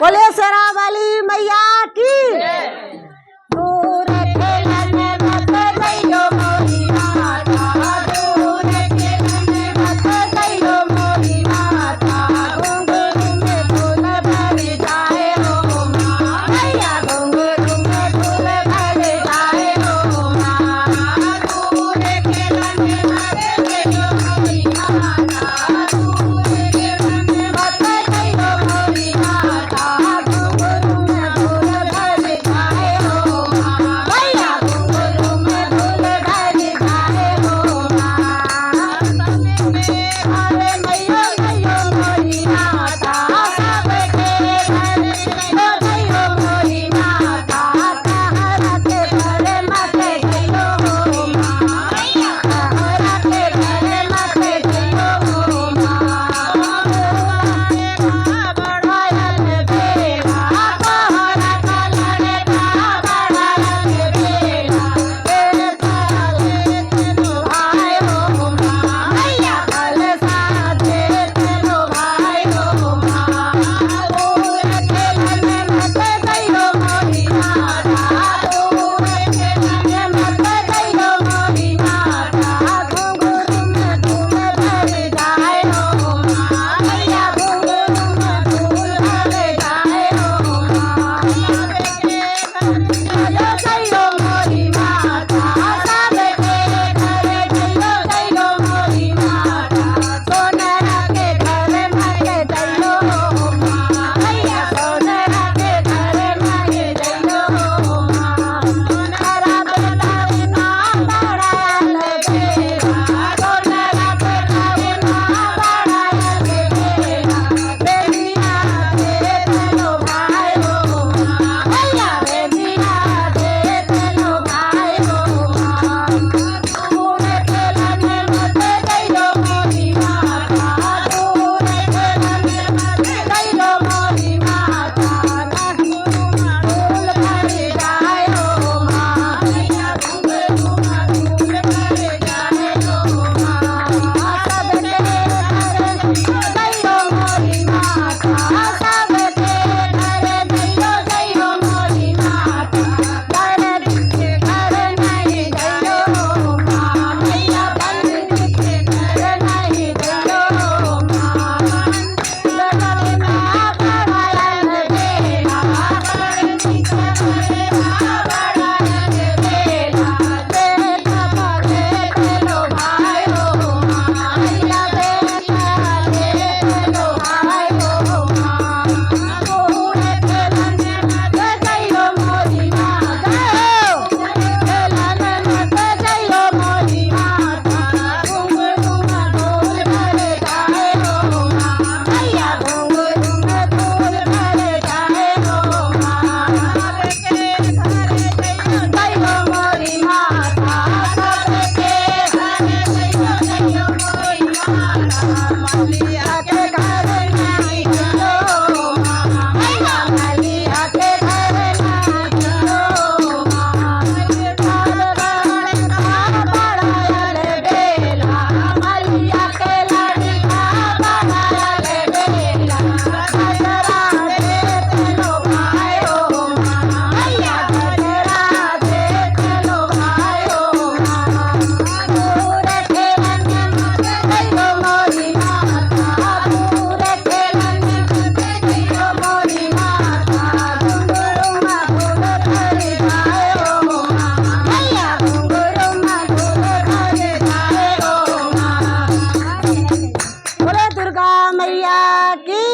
बोले शेरा वाली मैया की। दूर खेलन मत गइयो मोरी माता, दूर खेलन मत गइयो मोरी माता, घुंघरू में फूल भर जाए हो माँ, मैया घुंघरू में फूल भर जाए हो माँ। दूर खेलन मत गइयो मोरी माता, दूर खेलन मत गइयो मोरी माता, घुंघरू में फूल भर जाए हो माँ, मैया घुंघरू में फूल भर जाए हो माँ। अरे मैया गइयो मोरी माता, सबके घर गइयो मोरी माता, कहरा के घर मत गइयो हो माँ, मैया कहरा के घर मत गइयो हो माँ। बढ़ायल बेला कहरा का लड़का, बढ़ायल बेला तेरे साले तेरो भाई हो माँ, मैया कल साथे तेरो भाई हो माँ। दूर खेलन मत गइयो मोरी माता, दूर खेलन मत गइयो मोरी माता, घुंघरू में फूल भर जाए हो माँ, मैया घुंघरू में फूल भर जाए हो माँ। गइयो मोरी माता, सबके घर गइयो मोरी माता, सोनरा के घर मत गइयो हो माँ, मैया सोनरा के घर मत गइयो हो माँ। सोनरा बेटा ना बढ़ायल बेला, सोनरा बेटा ना बढ़ायल बेला, बेटिया दे तेरो भाई हो माँ, मैया बेटिया दे तेरो भाई हो माँ। दूर खेलन मत गइयो मोरी माता, दूर खेलन मत गइयो मोरी माता, घुंघरू में फूल भर जाए हो माँ, मैया घुंघरू में फूल भर जाए हो माँ। सबके घर गइयो मोरी माता, सबके घर गइयो मोरी माता, घर के घर नहीं गइयो हो माँ, मैया बंद के घर नहीं गइयो हो माँ। लगना बढ़ायल बेला, बंद के घर बढ़ायल बेला, बेटा बड़े तेरो भाई हो माँ, मैया बेटा दे तेरो भाई हो माँ। दूर खेलन मत गइयो मोरी माता, दूर खेलन मत गइयो मोरी माता, घुंघरू में फूल भर जाए हो माँ, मैया घुंघरू में फूल भर जाए हो माँ। सबके घर गइयो मोरी माता, सबके घर गइयो मोरी माता, मलिया के घर नहीं गइयो हो माँ, मैया मलिया के घर नहीं गइयो हो माँ। बढ़ायल बेला, मलिया के लड़का बढ़ायल बेला, गजरा दे तेरो भाई हो माँ, मैया गजरा दे तेरो भाई हो माँ। दूर खेलन मत गइयो मोरी माता, दूर खेलन मत गइयो मोरी माता, घुंघरू में फूल भर जाए हो माँ, मैया घुंघरू में फूल भर जाए हो माँ। बोले दुर्गा मैया की।